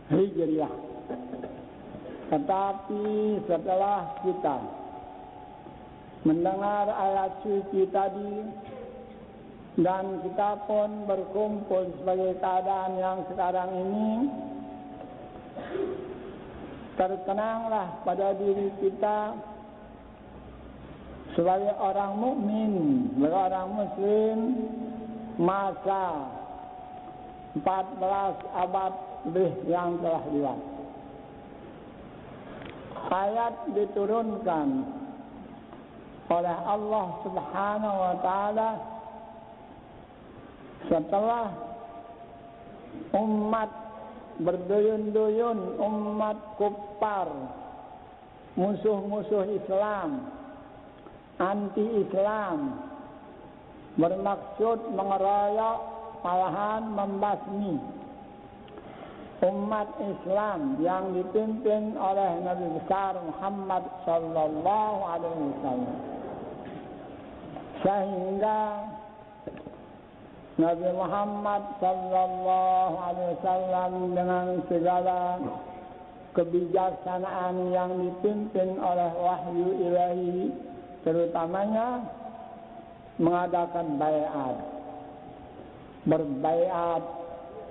Hijriah. Tetapi setelah kita mendengar ayat suci tadi dan kita pun berkumpul sebagai keadaan yang sekarang ini, terkenanglah pada diri kita sebagai orang mukmin, sebagai orang muslim, masa 14 abad lebih yang telah lewat. Ayat diturunkan oleh Allah Subhanahu wa taala setelah umat berduyun-duyun, umat kufar, musuh-musuh Islam, anti-Islam, bermaksud mengeroyok, malahan membasmi umat Islam yang dipimpin oleh Nabi besar Muhammad sallallahu alaihi wasallam. Sehingga Nabi Muhammad sallallahu alaihi wasallam dengan segala kebijaksanaan yang dipimpin oleh wahyu ilahi, terutamanya mengadakan baiat. Berbaiat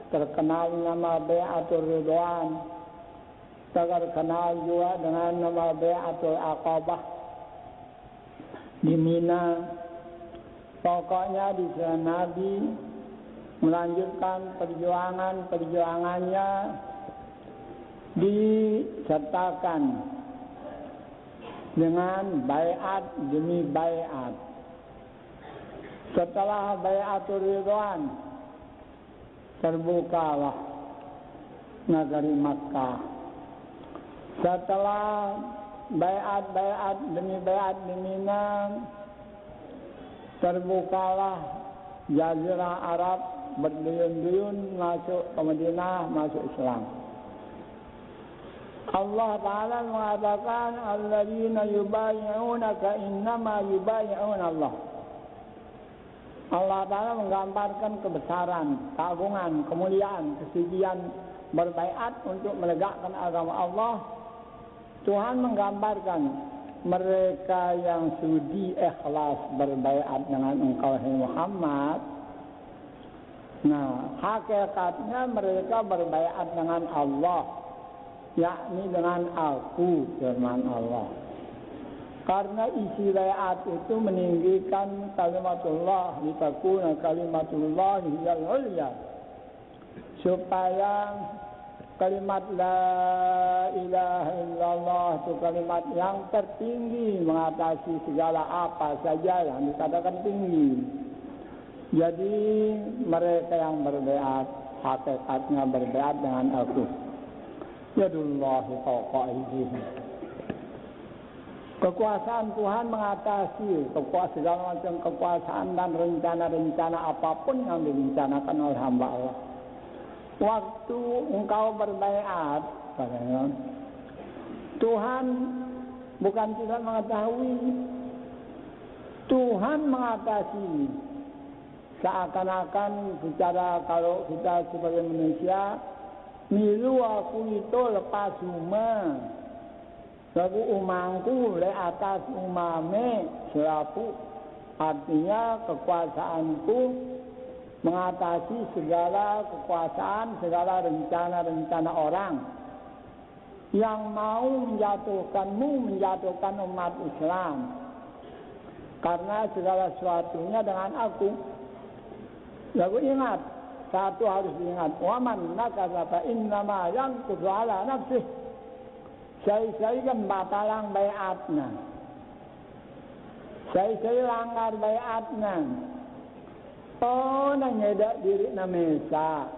terkenal nama Baiatul Ridwan, terkenal juga dengan nama Baiatul Aqabah di Mina. Pokoknya di sana Nabi melanjutkan perjuangannya disertakan dengan baiat demi baiat. Setelah Baiatul Ridwan, terbukalah negeri Makkah. Setelah baiat demi baiat di Mina, terbukalah Jazirah Arab, berduyun-duyun masuk ke Madinah, masuk Islam. Allah Ta'ala mengatakan, alladzina yubayyi'unaka innama yubayyi'una Allah. Allah Ta'ala menggambarkan kebesaran, keagungan, kemuliaan, kesucian berbaiat untuk menegakkan agama Allah. Tuhan menggambarkan mereka yang sudi ikhlas berbaiat dengan engkau Muhammad. Nah, hakikatnya mereka berbaiat dengan Allah, yakni dengan aku, firman Allah. Karena isi baiat itu meninggikan kalimatullah, litakuna kalimatullah hiyal ulya, supaya kalimat la ilaha illallah itu kalimat yang tertinggi, mengatasi segala apa saja yang dikatakan tinggi. Jadi mereka yang berbaiat hakikatnya berbaiat dengan aku. Yadullahi fawqa aydihim. Kekuasaan Tuhan mengatasi segala macam kekuasaan dan rencana-rencana apapun yang direncanakan oleh hamba Allah. Waktu engkau berbaiat, katanya, Tuhan bukan tidak mengetahui, Tuhan mengatasi. Seakan-akan secara kalau kita sebagai manusia, milu aku itu lepas rumah, lagu umangku le atas umame selaku, artinya kekuasaanku mengatasi segala kekuasaan, segala rencana-rencana orang yang mau menjatuhkan umat Islam, karena segala sesuatunya dengan aku. Lagu ingat, satu harus diingat, waman nakasa fa innama yanqusu ala nafsih. Saya kan batalang baiatna, saya langgar baiatna. Oh, nangedak diri na mesa,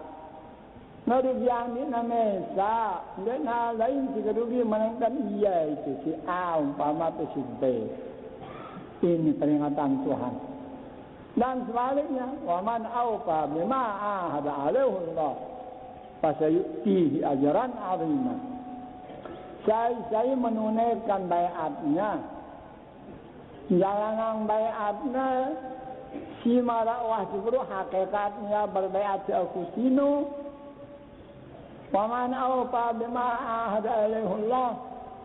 narugian di na mesa, nggak na lain si kerugi menangkan iya itu si A umpama atau si B. Ini peringatan Tuhan. Dan sebaliknya, waman aufa bima ahada alaihi Allah, fasayutihi ajran azima. Saya menunaikan baiatnya, jalanang baiatnya, si marakwah jubru hakikatnya berbaiat aku sinu, Wa man awfa bima ahada ilaihullah,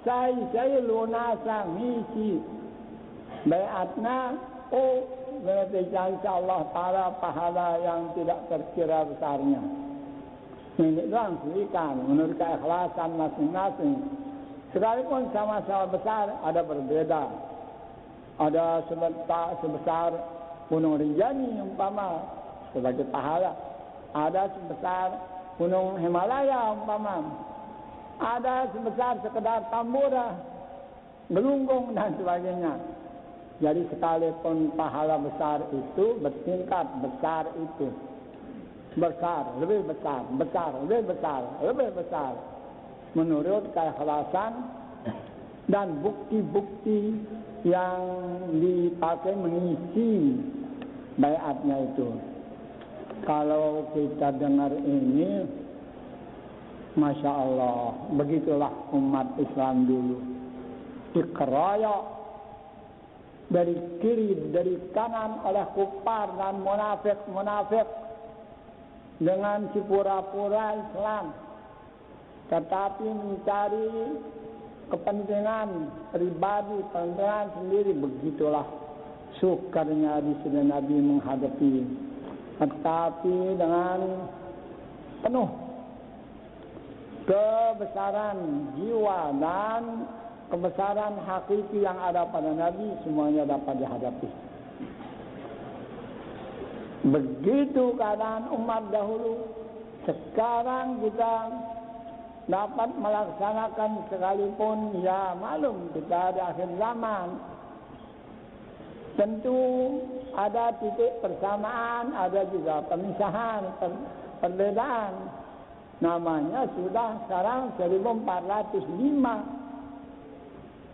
saya lunasan misi baiatna, berarti insya-Allah Ta'ala pahala yang tidak terkira besarnya. Ini doang berikan menurut keikhlasan masing-masing. Sekalipun sama-sama besar, ada berbeda. Ada sebesar Gunung Rinjani umpama sebagai pahala. Ada sebesar Gunung Himalaya umpama. Ada sebesar sekedar Tambora, Gelunggung dan sebagainya. Jadi sekalipun pahala besar itu bertingkat besar itu. Besar, lebih besar, besar, lebih besar, lebih besar. Menurut keikhlasan dan bukti-bukti yang dipakai mengisi baiatnya itu. Kalau kita dengar ini, Masya Allah, begitulah umat Islam dulu. Dikeroyok dari kiri, dari kanan oleh kufar dan munafik-munafik dengan si pura-pura Islam, tetapi mencari kepentingan pribadi, kepentingan sendiri. Begitulah sukarnya di sini Nabi menghadapi, tetapi dengan penuh kebesaran jiwa dan kebesaran hakiki yang ada pada Nabi, semuanya dapat dihadapi. Begitu keadaan umat dahulu. Sekarang kita dapat melaksanakan sekalipun, ya malum kita di akhir zaman. Tentu ada titik persamaan, ada juga pemisahan, perbedaan. Namanya sudah sekarang 1405.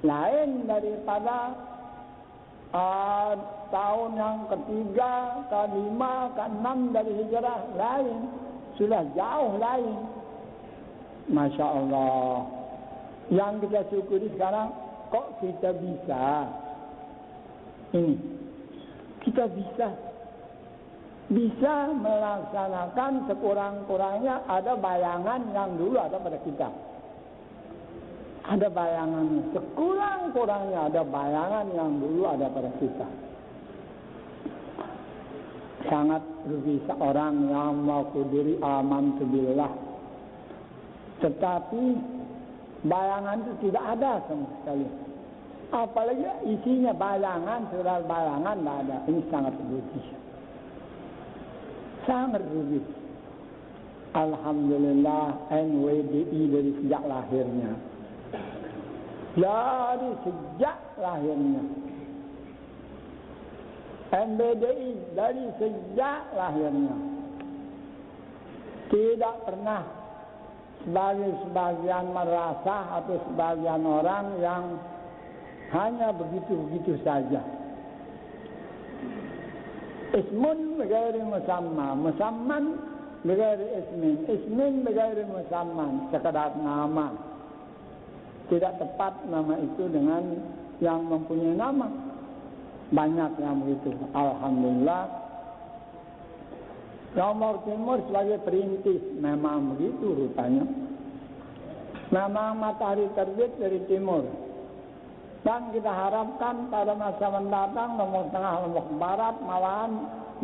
Lain daripada tahun yang ketiga, kelima, keenam dari hijrah, lain. Sudah jauh lain. Masya Allah. Yang kita syukuri sekarang, kok kita bisa ini, kita bisa melaksanakan sekurang-kurangnya ada bayangan yang dulu ada pada kita. Ada bayangan, sekurang-kurangnya ada bayangan yang dulu ada pada kita. Sangat rugi seorang yang mengaku diri amantu billah, tetapi bayangan itu tidak ada sama sekali. Apalagi isinya bayangan, surat bayangan tidak ada. Ini sangat rugi. Sangat rugi. Alhamdulillah NWDI dari sejak lahirnya. Dari sejak lahirnya. NBDI dari sejak lahirnya. Tidak pernah sebagian merasa atau sebagian orang yang hanya begitu-begitu saja. Ismun bighairi musamma, musamman bighairi ismin, ismin bighairi musamman, sekadar nama. Tidak tepat nama itu dengan yang mempunyai nama. Banyak yang begitu. Alhamdulillah. Nomor Timur sebagai perintis memang begitu rupanya. Memang matahari terbit dari timur. Dan kita harapkan pada masa mendatang Lombok Tengah, Lombok Barat, malahan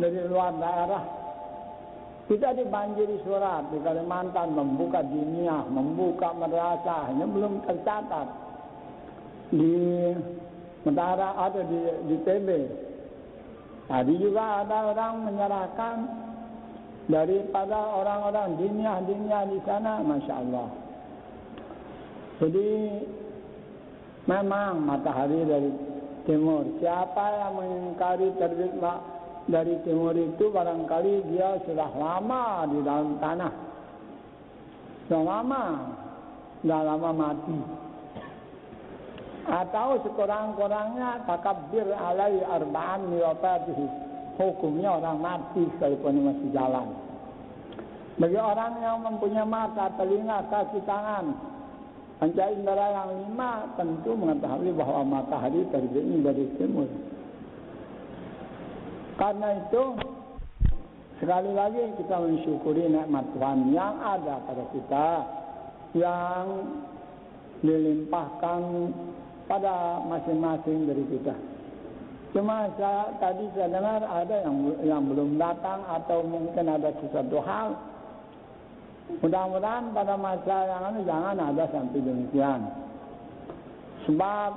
dari luar daerah. Kita dibanjiri surat di Kalimantan membuka diniyah, membuka madrasah, ini belum tercatat. Di Mentara ada di TB. Tadi juga ada orang menyerahkan daripada orang-orang diniyah di sana, Masya Allah. Jadi memang matahari dari timur. Siapa yang mengingkari terbit dari timur itu barangkali dia sudah lama di dalam tanah. Sudah lama mati. Atau sekurang-kurangnya takabbir alai arba'an miwafatihi. Hukumnya orang mati sekalipun masih jalan. Bagi orang yang mempunyai mata, telinga, kaki, tangan, panca indera yang 5 tentu mengetahui bahwa matahari terbitnya dari timur. Karena itu Sekali lagi kita mensyukuri nikmat Tuhan yang ada pada kita, yang dilimpahkan pada masing-masing dari kita. Cuma tadi saya dengar ada yang belum datang atau mungkin ada sesuatu hal. Mudah-mudahan pada masa yang ini jangan ada sampai demikian. Sebab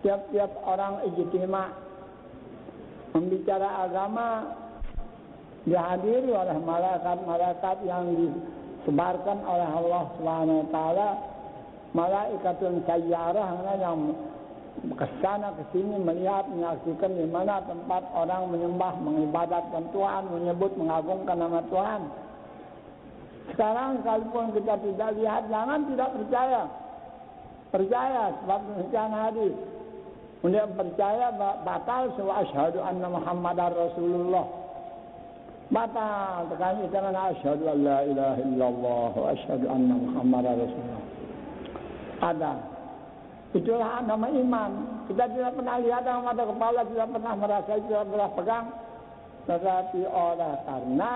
tiap-tiap orang ijtima membicara agama dihadiri oleh malaikat-malaikat yang disebarkan oleh Allah Subhanahu wa taala, malaikatun sayyarah yang kesana kesini melihat menyaksikan di mana tempat orang menyembah mengibadatkan Tuhan, menyebut mengagungkan nama Tuhan. Sekarang sekalipun kita tidak lihat, jangan tidak percaya. Percaya sebab demikian hadis. Untuk percaya batal wa asyhadu anna Muhammadar Rasulullah. Batal tekan itu kan asyhadu an la ilaha illallah wa asyhadu anna Muhammadar Rasulullah. Ada. Itulah nama iman. Kita tidak pernah lihat dengan mata kepala, tidak pernah merasa, tidak pernah pegang. Tetapi oleh karena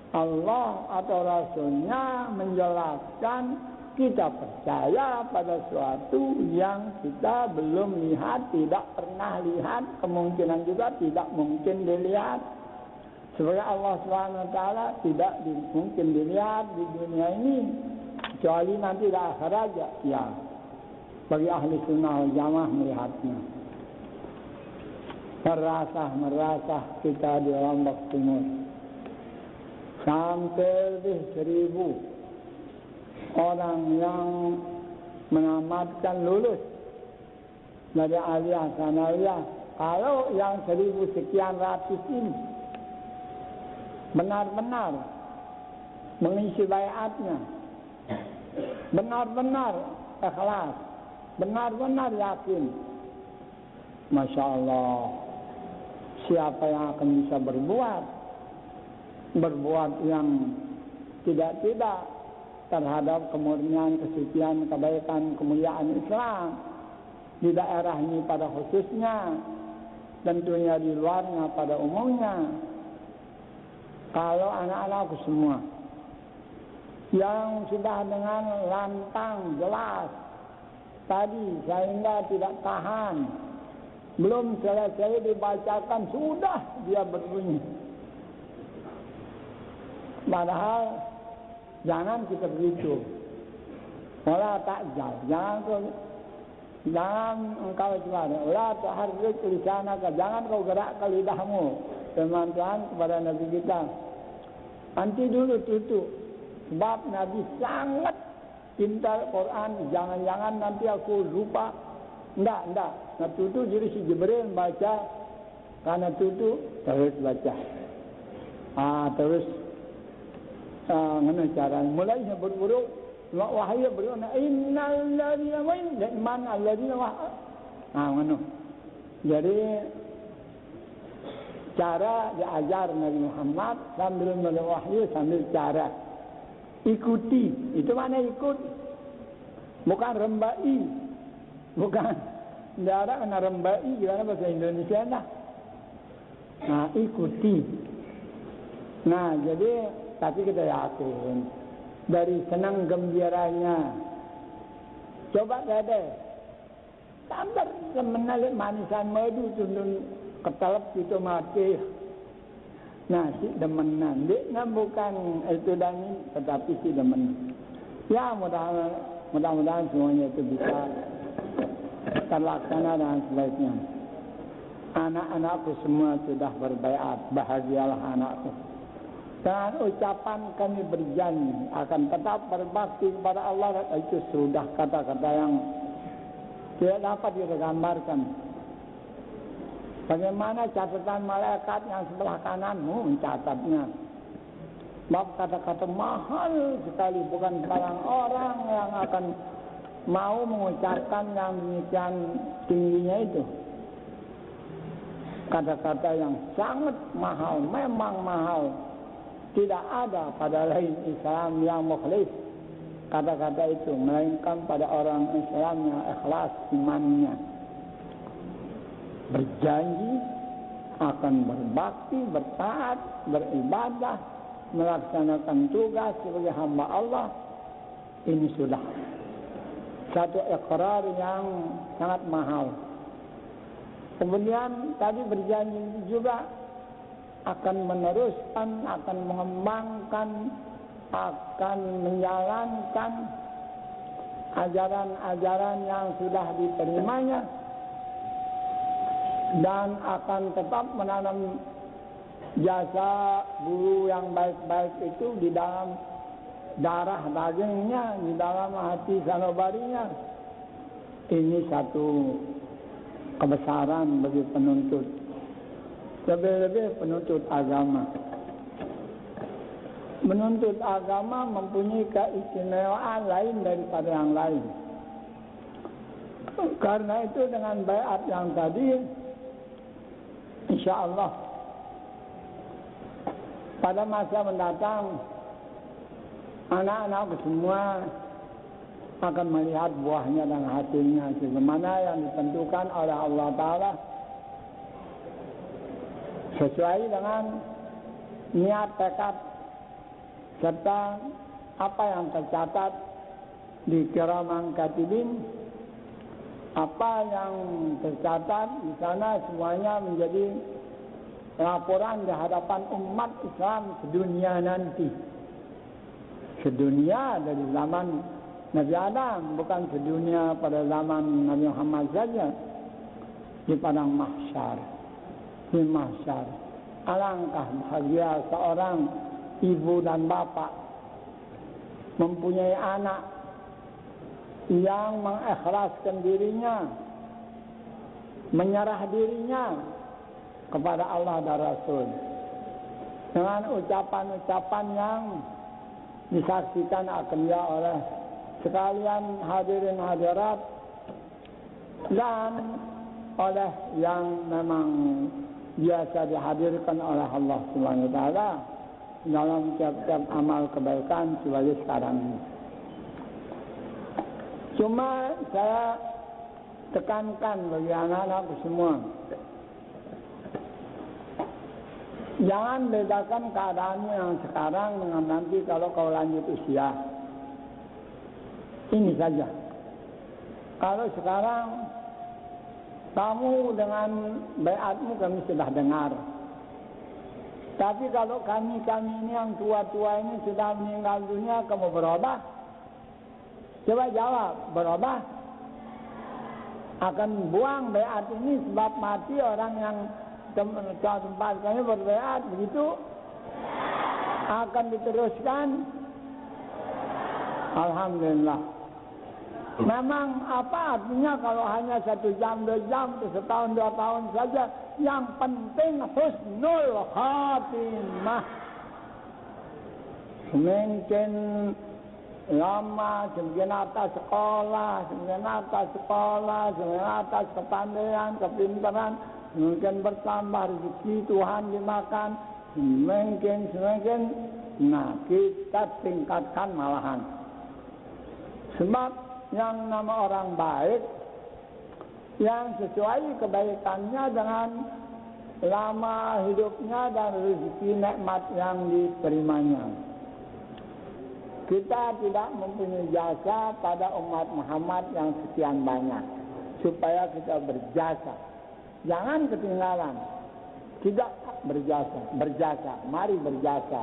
Allah atau Rasulnya menjelaskan, kita percaya pada sesuatu yang kita belum lihat, tidak pernah lihat, kemungkinan juga tidak mungkin dilihat. Sebagai Allah SWT tidak mungkin dilihat di dunia ini, kecuali nanti di akhirat aja. Ya, bagi ahli sunnah wal jamaah melihatnya. Merasah kita di Lombok Timur. Sampai lebih 1.000 orang yang menamatkan lulus dari aliyah sanawiyah. Kalau yang 1.000 sekian ratus ini benar-benar mengisi baiatnya, benar-benar ikhlas, benar-benar yakin, Masya Allah, siapa yang akan bisa berbuat yang tidak-tidak terhadap kemurnian, kesucian, kebaikan, kemuliaan Islam di daerah ini pada khususnya, tentunya di luarnya pada umumnya. Kalau anak-anakku semua yang sudah dengan lantang jelas tadi sehingga tidak tahan, belum selesai dibacakan sudah dia berbunyi. Padahal jangan kita begitu. Wala ta'jal, jangan engkau cepat. Wala tuharrik lisanaka, jangan kau gerakkan lidahmu. Firman Tuhan kepada Nabi kita, nanti dulu tutup, sebab Nabi sangat cinta Quran. Jangan-jangan nanti aku lupa. Enggak. Nah tutup jadi si Jibril baca, karena tutup terus baca. Terus mana cara mulai berburu wahyu berburu innal ladzina man alladzina mana. Jadi cara diajar Nabi Muhammad sambil wahyu sambil cara ikuti. Itu mana ikut, bukan rembai, bukan darah kena rembai gimana bahasa Indonesia dah. Nah ikuti. Nah jadi tapi kita yakin dari senang gembiranya. Coba deh sabar menarik manisan madu tundun ketelep itu mati. Nah si demenan dia bukan itu dan ini, tetapi si demenan. Ya mudah-mudahan semuanya itu bisa terlaksana dengan sebaiknya. Anak-anakku semua sudah berbaiat, bahagialah anakku. Dan ucapan kami berjanji akan tetap berbakti kepada Allah. Itu sudah kata-kata yang tidak dapat kita gambarkan. Bagaimana catatan malaikat yang sebelah kananmu mencatatnya. Sebab kata-kata mahal sekali, bukan barang orang yang akan mau mengucapkan yang demikian tingginya itu. Kata-kata yang sangat mahal, memang mahal. Tidak ada pada lain Islam yang mukhlis kata-kata itu, melainkan pada orang Islam yang ikhlas imannya. Berjanji akan berbakti, bertaat, beribadah, melaksanakan tugas sebagai hamba Allah. Ini sudah satu ikrar yang sangat mahal. Kemudian tadi berjanji juga akan meneruskan, akan mengembangkan, akan menjalankan ajaran-ajaran yang sudah diterimanya, dan akan tetap menanam jasa guru yang baik-baik itu di dalam darah dagingnya, di dalam hati sanubarinya. Ini satu kebesaran bagi penuntut, lebih-lebih penuntut agama. Menuntut agama mempunyai keistimewaan lain daripada yang lain. Karena itu dengan baiat yang tadi, insya Allah pada masa mendatang anak-anak semua akan melihat buahnya dan hasilnya sebagaimana yang ditentukan oleh Allah Ta'ala sesuai dengan niat, tekad, serta apa yang tercatat di Kiraman Katibin. Apa yang tercatat di sana semuanya menjadi laporan di hadapan umat Islam sedunia nanti. Sedunia dari zaman Nabi Adam, bukan sedunia pada zaman Nabi Muhammad saja. Di padang mahsyar, di mahsyar, alangkah bahagia seorang ibu dan bapak mempunyai anak yang mengikhlaskan dirinya, menyerah dirinya kepada Allah dan Rasul dengan ucapan-ucapan yang disaksikan akan dia oleh sekalian hadirin hadirat dan oleh yang memang biasa dihadirkan oleh Allah Subhanahu wa taala dalam tiap-tiap amal kebaikan sebagai sekarang ini. Cuma saya tekankan bagi anak-anakku semua, jangan bedakan keadaanmu yang sekarang dengan nanti kalau kau lanjut usia. Ini saja. Kalau sekarang kamu dengan baiatmu kami sudah dengar. Tapi kalau kami ini yang tua-tua ini sudah meninggal dunia, kamu berubah? Coba jawab, berubah? Akan buang baiat ini sebab mati orang yang tempat kami berbaiat, begitu? Akan diteruskan? Alhamdulillah. Memang apa artinya kalau hanya 1 jam, 2 jam, setahun, 2 tahun saja. Yang penting husnul khatimah. Semakin lama, semakin atas sekolah, semakin atas kepandaian, kepintaran, semakin bertambah rezeki Tuhan dimakan, semakin, nah kita tingkatkan malahan. Sebab yang nama orang baik, yang sesuai kebaikannya dengan lama hidupnya dan rezeki nikmat yang diterimanya. Kita tidak mempunyai jasa pada umat Muhammad yang sekian banyak, supaya kita berjasa. Jangan ketinggalan. Tidak berjasa. Mari berjasa.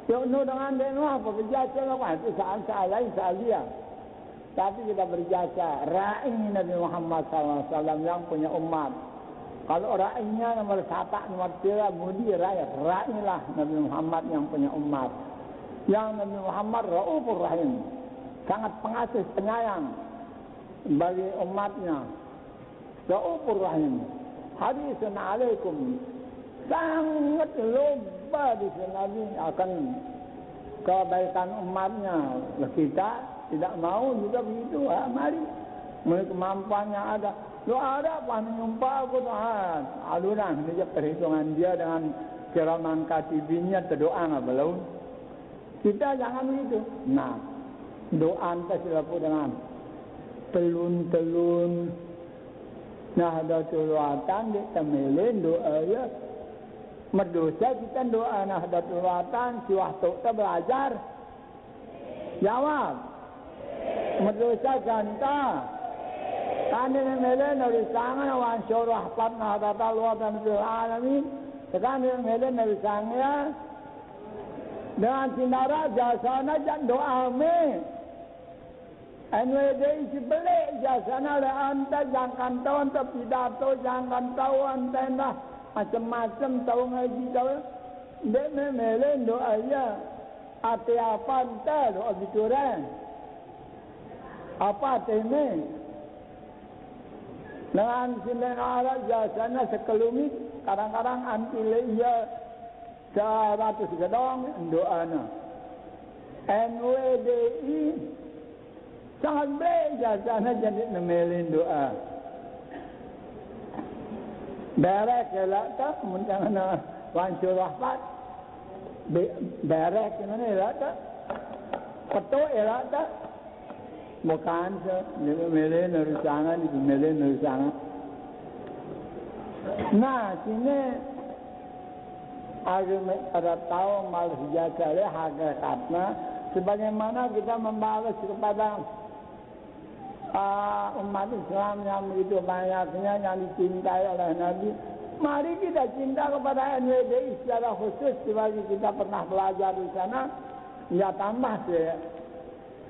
Yuk dengan dengar apa berjasa apa? Itu soal lain, soal dia. Tapi kita berjasa. Ra'i Nabi Muhammad SAW yang punya umat. Kalau ra'inya nomor 1, nomor 3, mudi rakyat. Ra'ilah Nabi Muhammad yang punya umat. Yang Nabi Muhammad Raufur Rahim, sangat pengasih penyayang bagi umatnya. Raufur Rahim. Hadisun alaikum, sangat lupa di Nabi akan kebaikan umatnya. Kita tidak mau juga begitu. Mari, kemampuan yang ada. Lu ada apa menyumpah aku Tuhan? Alunan saja perhitungan dia dengan Kiraman Katibinnya terdoa nggak belum? Kita jangan begitu. Nah, doa kita silapu dengan telun-telun. Nah, ada tuluatan di temelin doa ya Berdosa kita doa Nahdlatul Watan, si waktu kita belajar. Jawab. Berdosa ganta. Kan ini mele narisangan awan syurah pat Nahdlatul Watan fil alamin. Kan ini mele narisangan dengan sinara jasana jan doa me. NWD isi beli jasana le anta jangan tahu anta pidato jangan tahu anta dah macam-macam tahu ngaji tahu. Dek me mele doa ya. Ate apa anta doa bituran. Apa teme? Dengan sinden arah jasana sekelumit kadang-kadang antile iya 100 gedong doana. NWDI sangat baik jasana jadi nemelin doa. Berek elak tak muntahna wancur rahmat. Berek mana elak tak? Petuk elak tak? Bukan se, nemelin nerusangan, nemelin nerusangan. Nah, sini ada tahu malas jasa hakikatnya sebagaimana kita membalas kepada umat Islam yang begitu banyaknya yang dicintai oleh Nabi. Mari kita cinta kepada NWDI secara khusus sebagai kita pernah belajar di sana. Ya tambah sih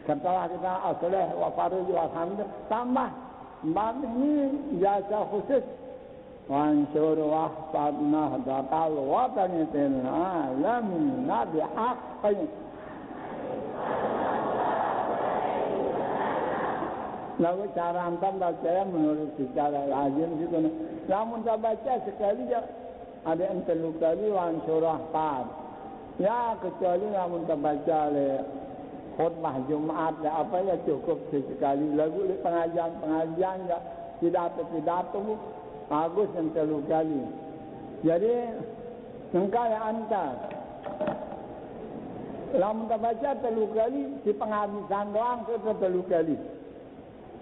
setelah kita asalih wa faruj wa hamd tambah ini jasa khusus. Wansur wahfad Nahdlatul Watan fil alamin bihaqqin. Lalu cara antam baca menurut secara lazim gitu. Namun tak baca sekali je ada yang telu kali wansur wahfad. Ya kecuali namun tak baca le khutbah Jumat ya apa ya cukup sekali. Lagu le pengajian ya pidato bagus yang telu kali. Jadi engkau yang antar. Lamun tak baca telu kali, si penghabisan doang tu telu kali.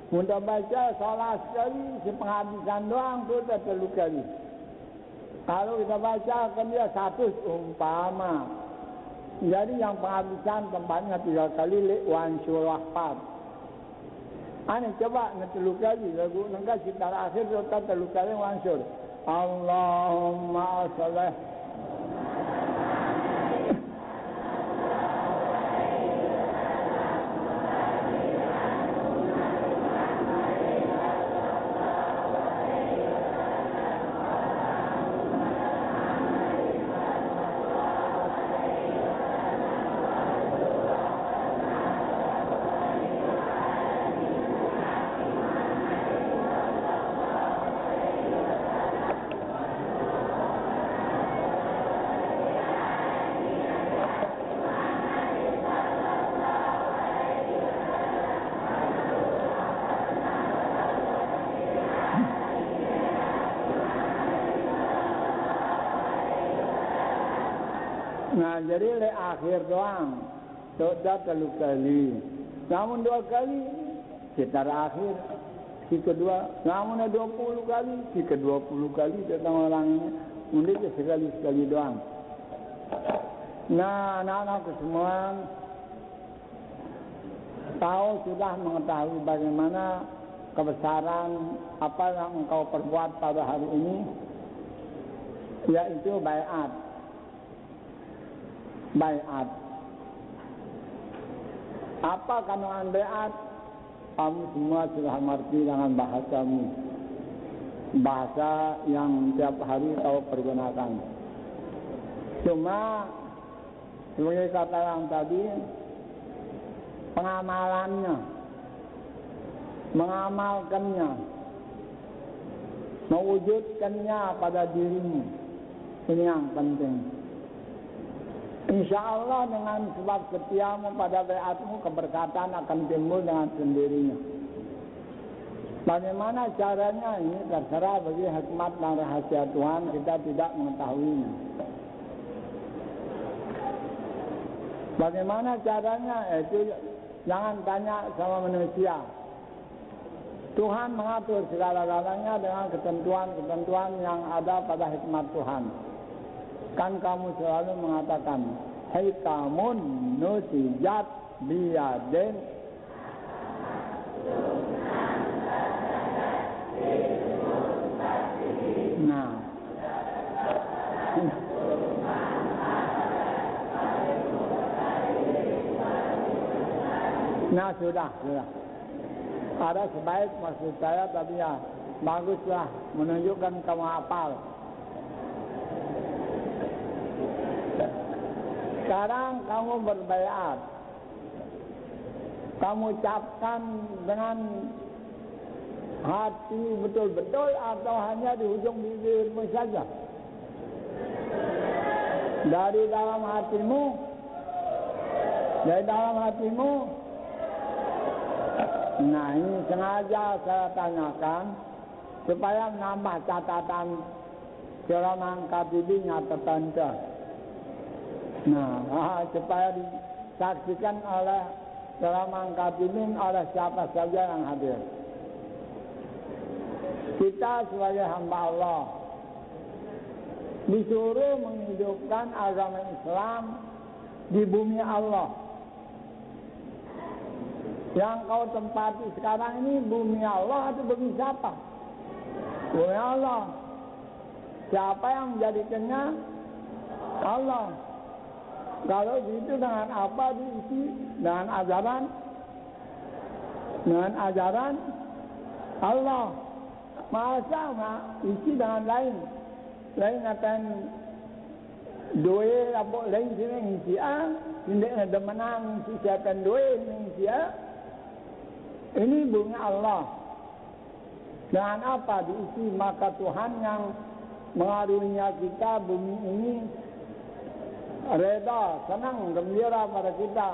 Mun baca salah sekali, si penghabisan doang tu telu kali. Kalau kita baca kan dia 100 umpama. Jadi yang penghabisan tempatnya 3 kali wan surah 4. Ane coba ngetelu kali lagu nengka sitar akhir rota telu kali wansur. Allahumma sholli Nah, jadi le akhir doang. Sudah telu kali. Namun 2 kali sekitar akhir. Si kedua, namun 20 kali, si ke-20 kali datang orangnya. Mungkin sekali doang. Nah, anak-anakku semua tahu sudah mengetahui bagaimana kebesaran apa yang engkau perbuat pada hari ini, yaitu baiat. Baiat. Apa kandungan baiat? Kamu semua sudah mengerti dengan bahasamu. Bahasa yang tiap hari kau pergunakan. Cuma sebagai kata yang tadi, pengamalannya, mengamalkannya, mewujudkannya pada dirimu, ini yang penting. Insya Allah dengan sebab setiamu pada baiatmu, keberkatan akan timbul dengan sendirinya. Bagaimana caranya ini terserah bagi hikmat dan rahasia Tuhan, kita tidak mengetahuinya. Bagaimana caranya? Itu jangan tanya sama manusia. Tuhan mengatur segala-galanya dengan ketentuan-ketentuan yang ada pada hikmat Tuhan. Kan kamu selalu mengatakan, hikamun nusijat biyadin. Nah, nah sudah. Ada sebaik maksud saya, tapi ya baguslah menunjukkan kamu hafal. Sekarang kamu berbaiat, kamu ucapkan dengan hati betul-betul atau hanya di ujung bibirmu saja? Dari dalam hatimu, Nah, ini sengaja saya tanyakan supaya menambah catatan ceramah KTB-nya tertentu. Nah, supaya disaksikan oleh ceramah KTB oleh siapa saja yang hadir. Kita sebagai hamba Allah disuruh menghidupkan agama Islam di bumi Allah. Yang kau tempati sekarang ini bumi Allah atau bumi siapa? Bumi Allah. Siapa yang menjadikannya? Allah. Kalau begitu dengan apa diisi? Dengan ajaran Allah. Masa isi dengan lain akan duit apa lain sini isi tidak ada menang isi siapkan duit isi ini bumi Allah. Dengan apa diisi? Maka Tuhan yang mengarunia kita bumi ini reda, senang, gembira pada kita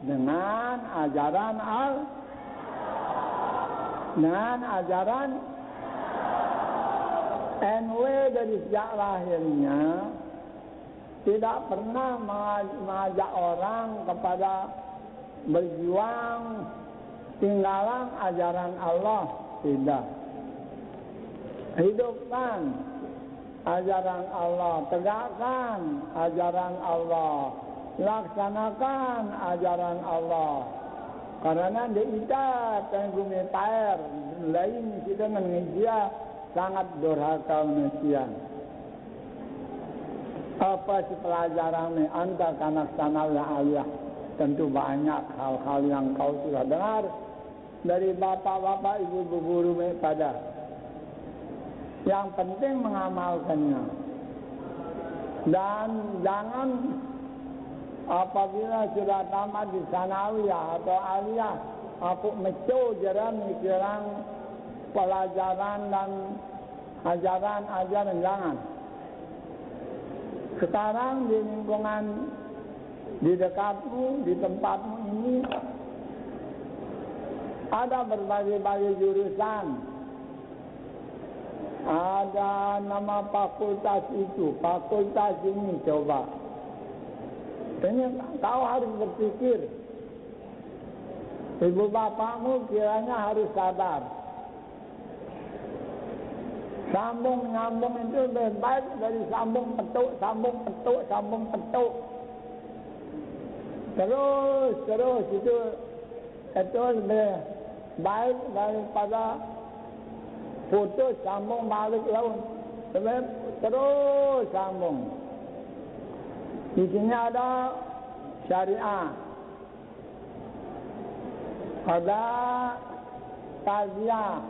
dengan ajaran NW dari sejak lahirnya tidak pernah mengajak orang kepada berjuang tinggalan ajaran Allah, tidak. Hidupkan ajaran Allah, tegakkan ajaran Allah, laksanakan ajaran Allah. Karena kita penggumi pair lain kita manusia sangat durhaka manusia. Apa sih pelajaran anda kanak sanal aliyah? Tentu banyak hal-hal yang kau sudah dengar dari bapak-bapak, ibu-ibu guru pada. Yang penting mengamalkannya. Dan jangan apabila sudah tamat di sanawiyah atau aliyah, aku meco jalan mikiran pelajaran dan ajaran jangan. Sekarang di lingkungan di dekatmu, di tempatmu ini ada berbagai-bagai jurusan. Ada nama fakultas itu, fakultas ini coba. Ini kau harus berpikir. Ibu bapakmu kiranya harus sadar. Sambung nyambung itu lebih baik dari sambung petuk. Terus itu lebih baik daripada putus sambung balik laut. Terus sambung. Di sini ada syariah, ada tazkiyah,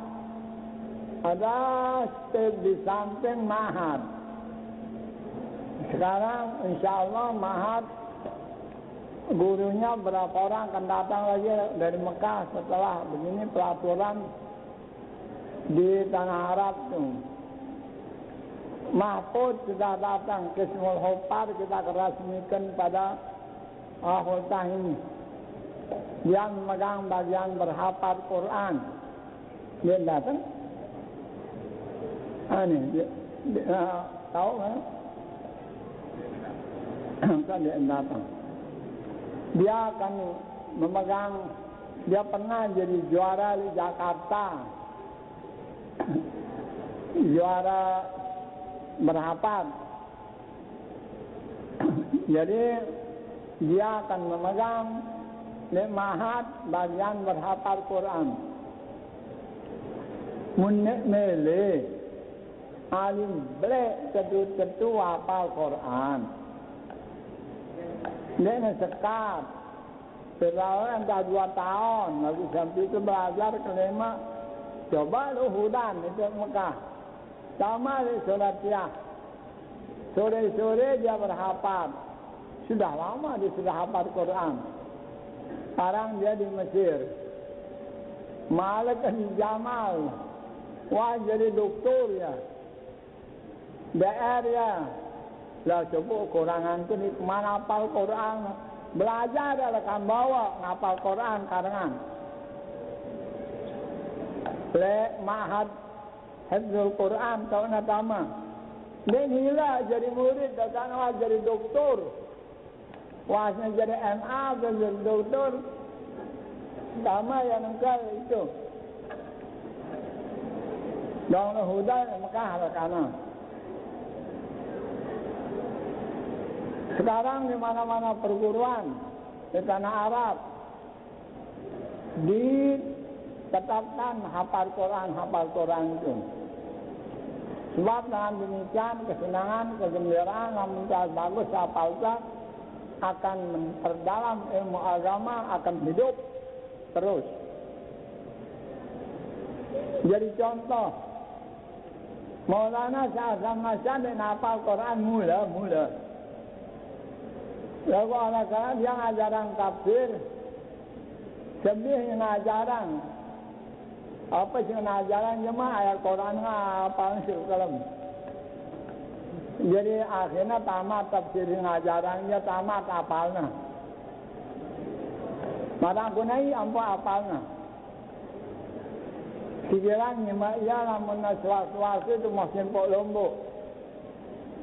ada step di samping mahad. Sekarang insya Allah mahad gurunya berapa orang akan datang lagi dari Mekah setelah begini peraturan di tanah Arab tuh. Mahfud sudah datang ke Small Hopar, kita resmikan pada Hultah ini. Dia memegang bagian berhafal Quran. Dia datang. Tahu kan? Kan dia datang. Dia akan memegang, dia pernah jadi juara di Jakarta. Juara berhafal. Jadi dia akan memegang mahat bagian berhafal Quran. Munnek mele alim blek tentu hafal Quran. Dia sekat. Setelah dah 2 tahun, lalu sampai itu belajar kelima. Coba lu hudan itu Mekah. Sama di Suratiyah. Sore-sore dia berhafal. Sudah lama dia sudah hafal Quran. Sekarang dia di Mesir. Malik Jamal. Wah jadi doktor ya. DR ya. Lah coba kurangan tu ni kemana hafal Quran. Belajar adalah kan bawa ngapal Quran karangan. Le Ma'had Hifzul Quran tahun pertama. Dia hila jadi murid dan wah jadi doktor. Wahnya jadi MA jadi doktor. Sama yang engkau itu. Dong hudan Mekah kana. Sekarang di mana-mana perguruan di tanah Arab ditetapkan hafal Quran itu. Sebab dengan demikian kesenangan, kegembiraan, yang bagus hafalkan akan memperdalam ilmu agama, akan hidup terus. Jadi contoh, Maulana Syah Ahmad Syahid hafal Quran mula. Lalu anak-anak dia ngajaran tafsir, sebih ngajaran. Apa sih ngajaran jemaah ayat Quran apa sih kalau. Jadi akhirnya tamat tafsir ngajarannya tamat apalna. Madang kunai ampa apalna. Pikiran jemaah ia lamun suas itu masih pok lombok.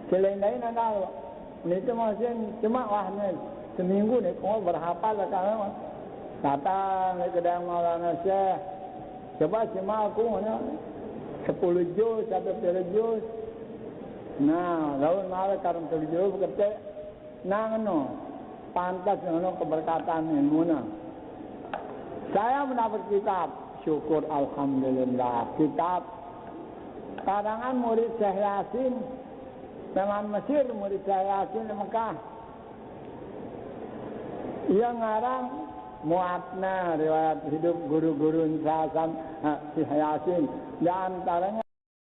Selain ada. Itu masih cuma wahnya seminggu ni kau berhafal kan? Datang ke kedai Maulana Syekh. Coba cuma aku mana 10 juz sampai 10 juz. Nah, lalu malah karena 10 juz berkata, nah no, pantas no keberkatan ilmu na. Saya mendapat kitab, syukur alhamdulillah. Kitab karangan murid Syekh Yasin. Dengan Mesir murid saya Yasin di Mekah. Ia ngarang Mu'atna riwayat hidup guru-guru Syekh Yasin. Di antaranya